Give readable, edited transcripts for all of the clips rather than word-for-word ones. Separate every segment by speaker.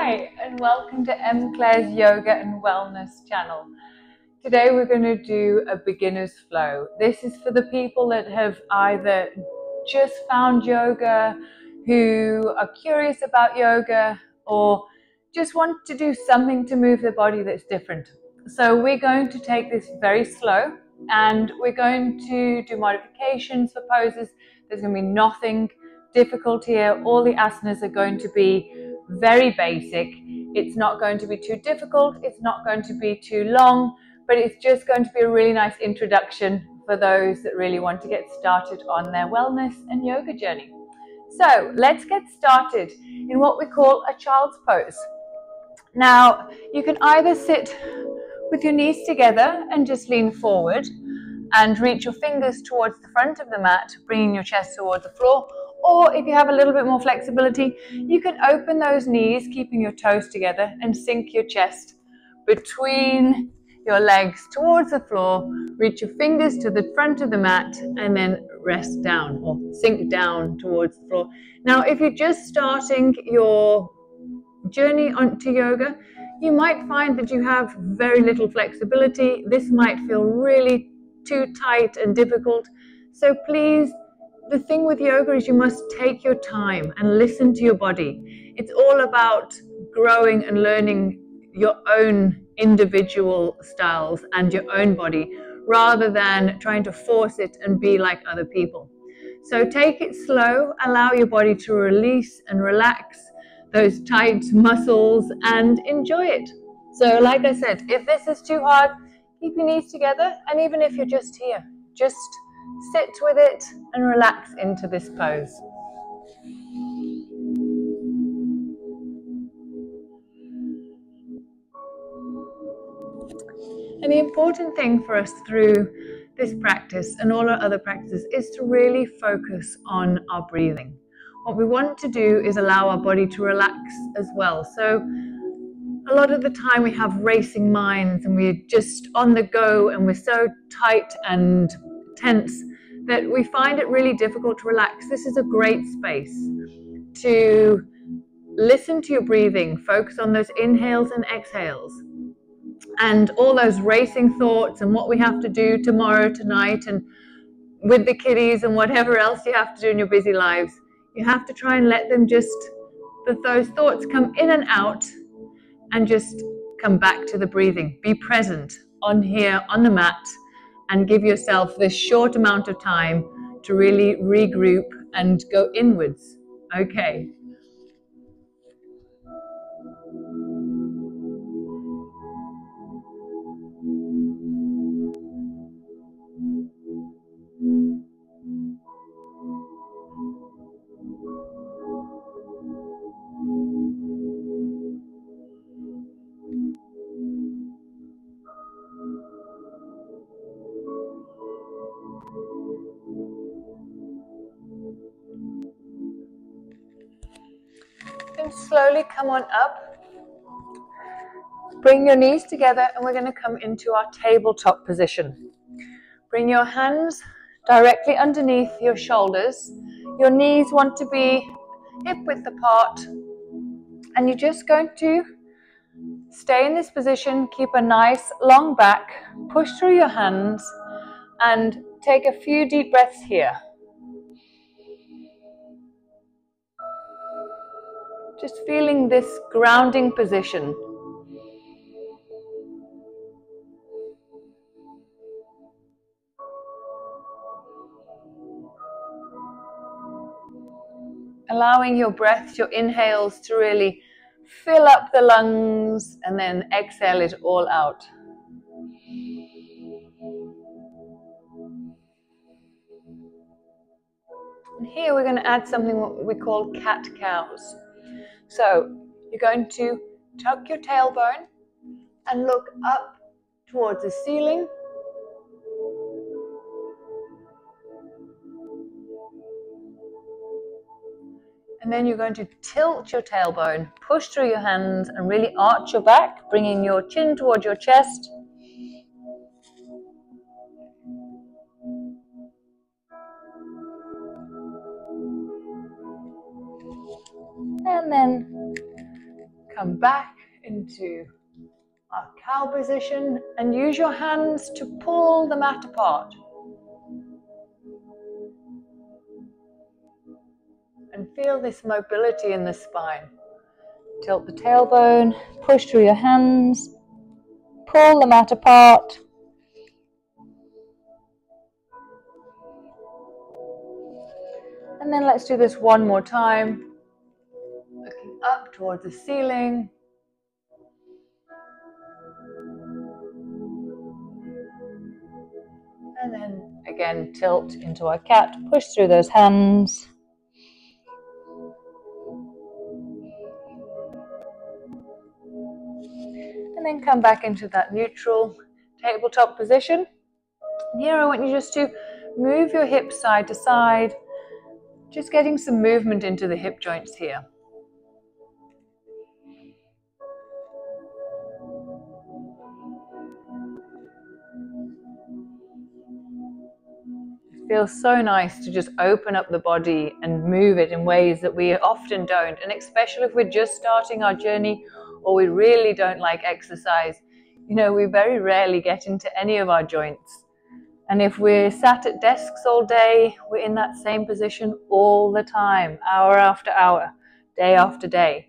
Speaker 1: Hi, and welcome to M. Claire's Yoga and Wellness channel. Today we're going to do a beginner's flow. This is for the people that have either just found yoga, who are curious about yoga, or just want to do something to move their body that's different. So we're going to take this very slow, and we're going to do modifications for poses. There's going to be nothing difficult here. All the asanas are going to be very basic. It's not going to be too difficult. It's not going to be too long, but it's just going to be a really nice introduction for those that really want to get started on their wellness and yoga journey. So let's get started in what we call a child's pose. Now, you can either sit with your knees together and just lean forward and reach your fingers towards the front of the mat, bringing your chest towards the floor. Or if you have a little bit more flexibility, you can open those knees, keeping your toes together, and sink your chest between your legs towards the floor. Reach your fingers to the front of the mat and then rest down or sink down towards the floor. Now, if you're just starting your journey onto yoga, you might find that you have very little flexibility. This might feel really too tight and difficult. So please, the thing with yoga is you must take your time and listen to your body. It's all about growing and learning your own individual styles and your own body, rather than trying to force it and be like other people. So take it slow, allow your body to release and relax those tight muscles and enjoy it. So like I said, if this is too hard, keep your knees together, and even if you're just here, just sit with it and relax into this pose. And the important thing for us through this practice and all our other practices is to really focus on our breathing. What we want to do is allow our body to relax as well. So a lot of the time we have racing minds and we're just on the go and we're so tight and tense that we find it really difficult to relax. This is a great space to listen to your breathing, focus on those inhales and exhales, and all those racing thoughts and what we have to do tomorrow, tonight, and with the kiddies and whatever else you have to do in your busy lives. You have to try and let them those thoughts come in and out, and just come back to the breathing. Be present on here, on the mat, and give yourself this short amount of time to really regroup and go inwards. Okay. And slowly come on up. Bring your knees together, and we're going to come into our tabletop position. Bring your hands directly underneath your shoulders. Your knees want to be hip width apart, and you're just going to stay in this position. Keep a nice long back. Push through your hands and take a few deep breaths here. Just feeling this grounding position. Allowing your breaths, your inhales, to really fill up the lungs, and then exhale it all out. And here we're going to add something what we call cat-cows. So you're going to tuck your tailbone and look up towards the ceiling. And then you're going to tilt your tailbone, push through your hands, and really arch your back, bringing your chin towards your chest. And then come back into our cow position and use your hands to pull the mat apart. And feel this mobility in the spine. Tilt the tailbone, push through your hands, pull the mat apart. And then let's do this one more time. Looking up towards the ceiling. And then again, tilt into our cat, push through those hands. And then come back into that neutral tabletop position. And here I want you just to move your hips side to side, just getting some movement into the hip joints here. It feels so nice to just open up the body and move it in ways that we often don't, and especially if we're just starting our journey or we really don't like exercise. You know, we very rarely get into any of our joints. And if we're sat at desks all day, we're in that same position all the time, hour after hour, day after day.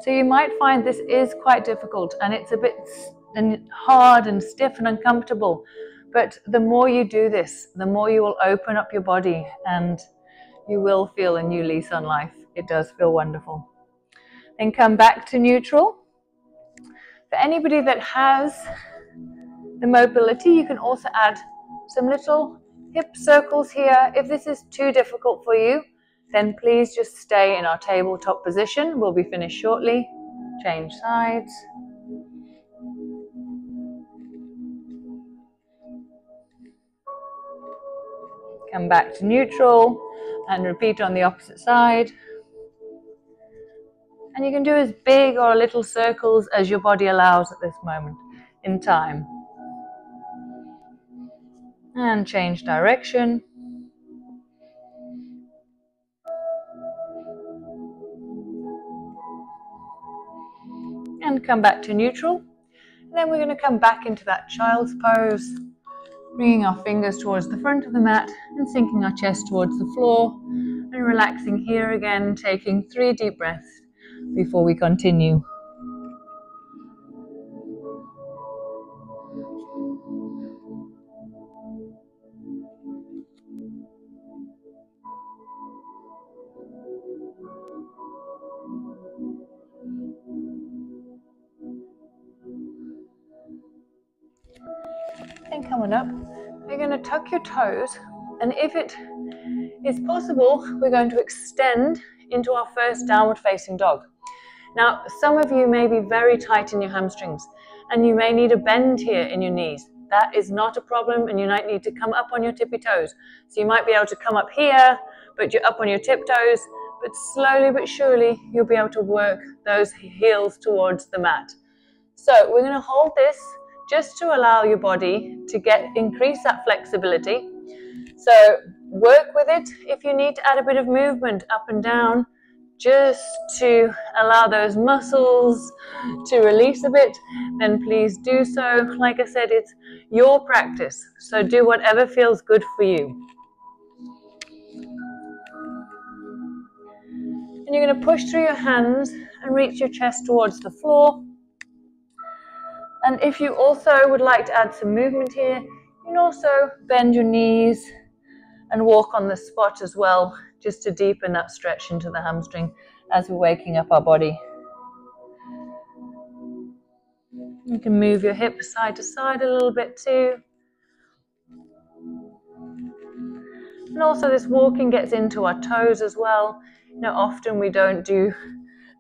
Speaker 1: So you might find this is quite difficult and it's a bit hard and stiff and uncomfortable. But the more you do this, the more you will open up your body and you will feel a new lease on life. It does feel wonderful. Then come back to neutral. For anybody that has the mobility, you can also add some little hip circles here. If this is too difficult for you, then please just stay in our tabletop position. We'll be finished shortly. Change sides. Come back to neutral and repeat on the opposite side. And you can do as big or little circles as your body allows at this moment in time. And change direction. And come back to neutral. And then we're going to come back into that child's pose, bringing our fingers towards the front of the mat and sinking our chest towards the floor and relaxing here again, taking 3 deep breaths before we continue. Then coming up, we're going to tuck your toes, and if it is possible, we're going to extend into our first downward facing dog. Now, some of you may be very tight in your hamstrings, and you may need a bend here in your knees. That is not a problem, and you might need to come up on your tippy toes. So you might be able to come up here, but you're up on your tiptoes, but slowly but surely, you'll be able to work those heels towards the mat. So we're going to hold this just to allow your body to increase that flexibility. So work with it. If you need to add a bit of movement up and down, just to allow those muscles to release a bit, then please do so. Like I said, it's your practice, so do whatever feels good for you. And you're going to push through your hands and reach your chest towards the floor. And if you also would like to add some movement here, you can also bend your knees and walk on the spot as well, just to deepen that stretch into the hamstring as we're waking up our body. You can move your hips side to side a little bit too. And also this walking gets into our toes as well. You know, often we don't do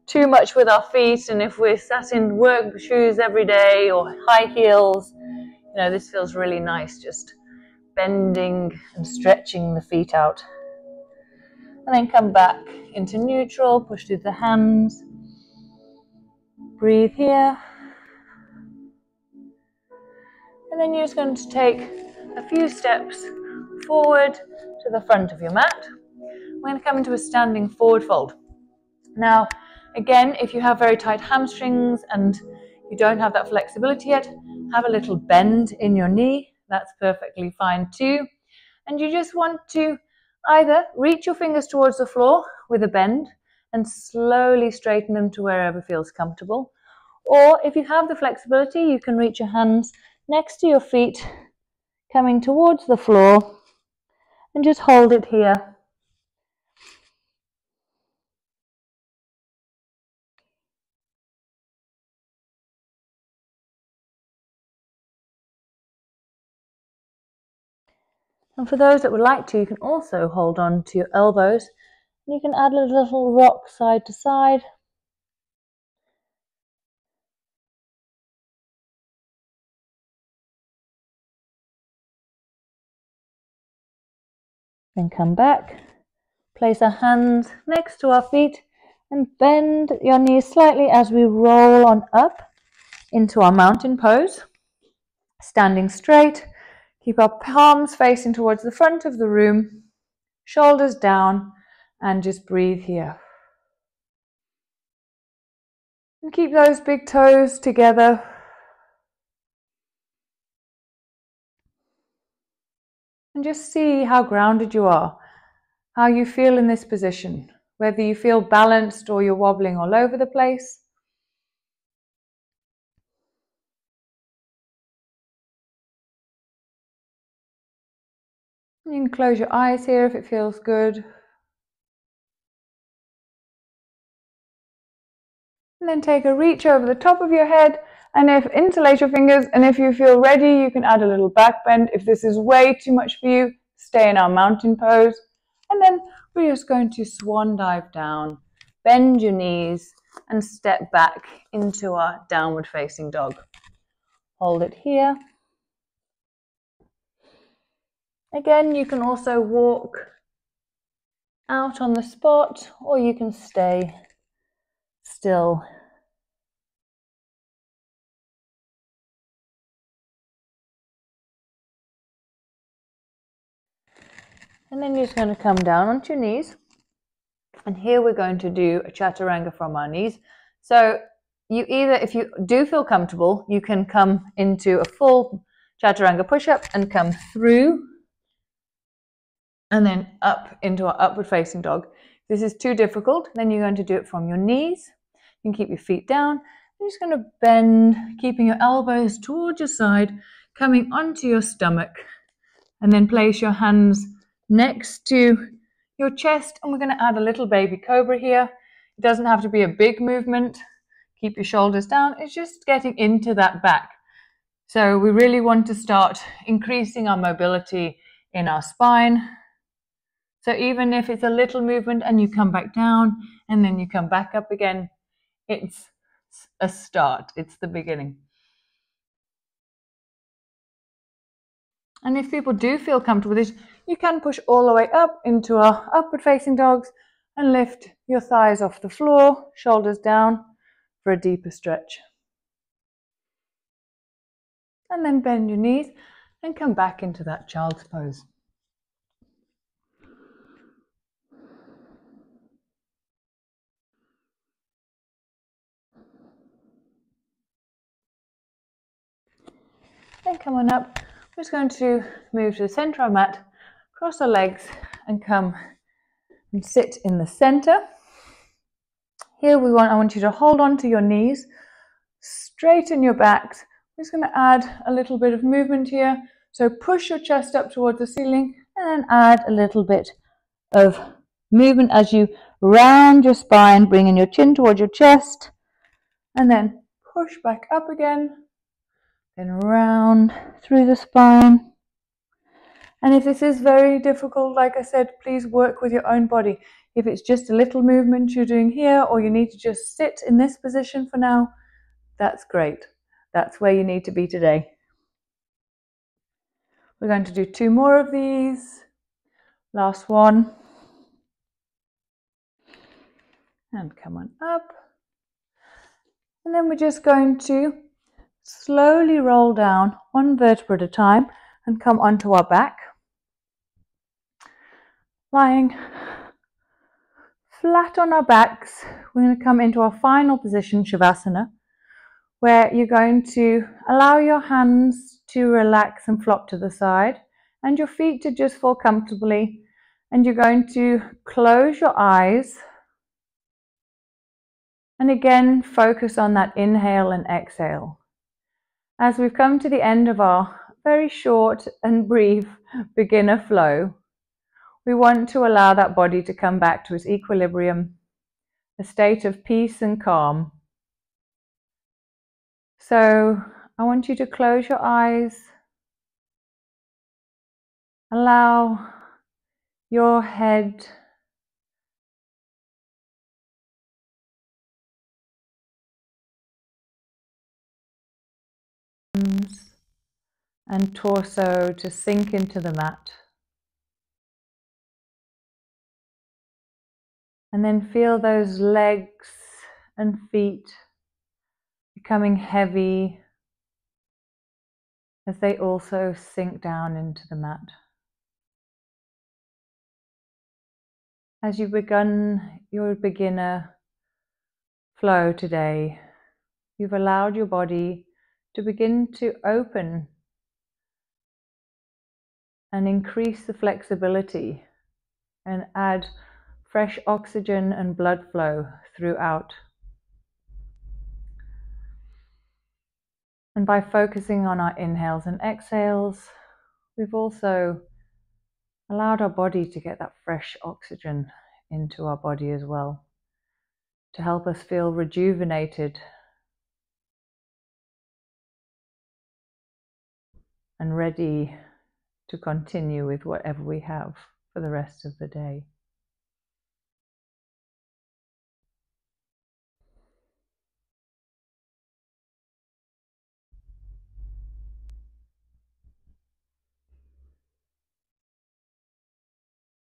Speaker 1: too much with our feet, and if we're sat in work shoes every day or high heels, you know, this feels really nice, just bending and stretching the feet out. And then come back into neutral, push through the hands, breathe here. And then you're just going to take a few steps forward to the front of your mat. We're going to come into a standing forward fold. Now, Again, if you have very tight hamstrings and you don't have that flexibility yet, have a little bend in your knee. That's perfectly fine too. And you just want to either reach your fingers towards the floor with a bend and slowly straighten them to wherever feels comfortable. Or if you have the flexibility, you can reach your hands next to your feet, coming towards the floor, and just hold it here. And for those that would like to, you can also hold on to your elbows. You can add a little rock side to side. Then come back, place our hands next to our feet and bend your knees slightly as we roll on up into our mountain pose. Standing straight, keep our palms facing towards the front of the room, shoulders down, and just breathe here. And keep those big toes together. And just see how grounded you are, how you feel in this position, whether you feel balanced or you're wobbling all over the place. You can close your eyes here if it feels good. And then take a reach over the top of your head and interlace your fingers, and if you feel ready, you can add a little back bend. If this is way too much for you, stay in our mountain pose. And then we're just going to swan dive down, bend your knees, and step back into our downward facing dog. Hold it here. Again, you can also walk out on the spot, or you can stay still. And then you're just going to come down onto your knees. And here we're going to do a chaturanga from our knees. So you either, if you do feel comfortable, you can come into a full chaturanga push-up and come through and then up into our upward facing dog. If this is too difficult, then you're going to do it from your knees. You can keep your feet down. You're just going to bend, keeping your elbows towards your side, coming onto your stomach, and then place your hands next to your chest, and we're going to add a little baby cobra here. It doesn't have to be a big movement. Keep your shoulders down. It's just getting into that back. So we really want to start increasing our mobility in our spine. So even if it's a little movement and you come back down and then you come back up again, it's a start. It's the beginning. And if people do feel comfortable with this, you can push all the way up into our upward facing dogs and lift your thighs off the floor, shoulders down for a deeper stretch. And then bend your knees and come back into that child's pose. Then come on up. We're just going to move to the center of our mat, cross our legs and come and sit in the center. Here I want you to hold on to your knees, straighten your backs. I'm just going to add a little bit of movement here. So push your chest up towards the ceiling and then add a little bit of movement as you round your spine, bringing your chin towards your chest, and then push back up again, then round through the spine. And if this is very difficult, like I said, please work with your own body. If it's just a little movement you're doing here, or you need to just sit in this position for now, that's great. That's where you need to be today. We're going to do 2 more of these. Last one. And come on up. And then we're just going to slowly roll down 1 vertebra at a time and come onto our back. Lying flat on our backs, we're going to come into our final position, Shavasana, where you're going to allow your hands to relax and flop to the side and your feet to just fall comfortably. And you're going to close your eyes and again focus on that inhale and exhale. As we've come to the end of our very short and brief beginner flow, we want to allow that body to come back to its equilibrium, a state of peace and calm. So I want you to close your eyes, allow your head and torso to sink into the mat. And then feel those legs and feet becoming heavy as they also sink down into the mat. As you've begun your beginner flow today, you've allowed your body to begin to open and increase the flexibility and add fresh oxygen and blood flow throughout. And by focusing on our inhales and exhales, we've also allowed our body to get that fresh oxygen into our body as well, to help us feel rejuvenated and ready to continue with whatever we have for the rest of the day.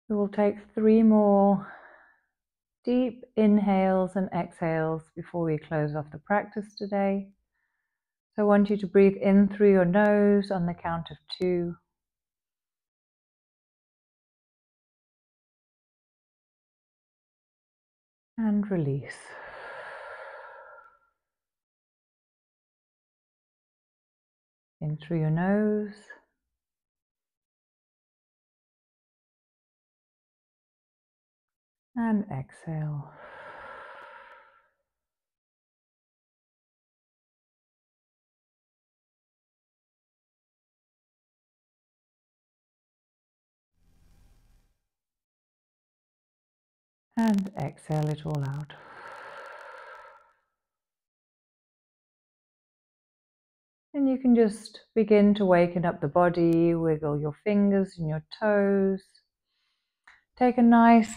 Speaker 1: We will take 3 more deep inhales and exhales before we close off the practice today. So I want you to breathe in through your nose on the count of 2. And release. In through your nose. And exhale. And exhale it all out. And you can just begin to waken up the body, wiggle your fingers and your toes. Take a nice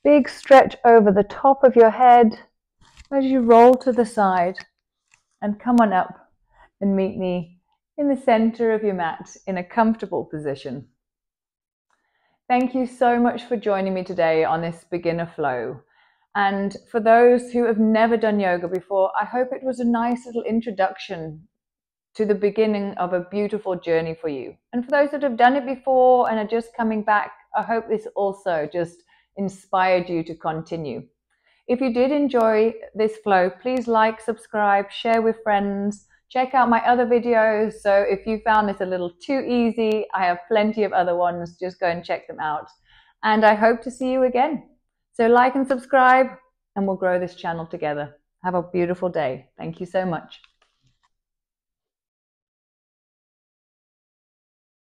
Speaker 1: big stretch over the top of your head as you roll to the side and come on up and meet me in the center of your mat in a comfortable position. Thank you so much for joining me today on this beginner flow. And for those who have never done yoga before, I hope it was a nice little introduction to the beginning of a beautiful journey for you. And for those that have done it before and are just coming back, I hope this also just inspired you to continue. If you did enjoy this flow, please like, subscribe, share with friends, check out my other videos. So if you found this a little too easy, I have plenty of other ones. Just go and check them out. And I hope to see you again. So like and subscribe, and we'll grow this channel together. Have a beautiful day. Thank you so much.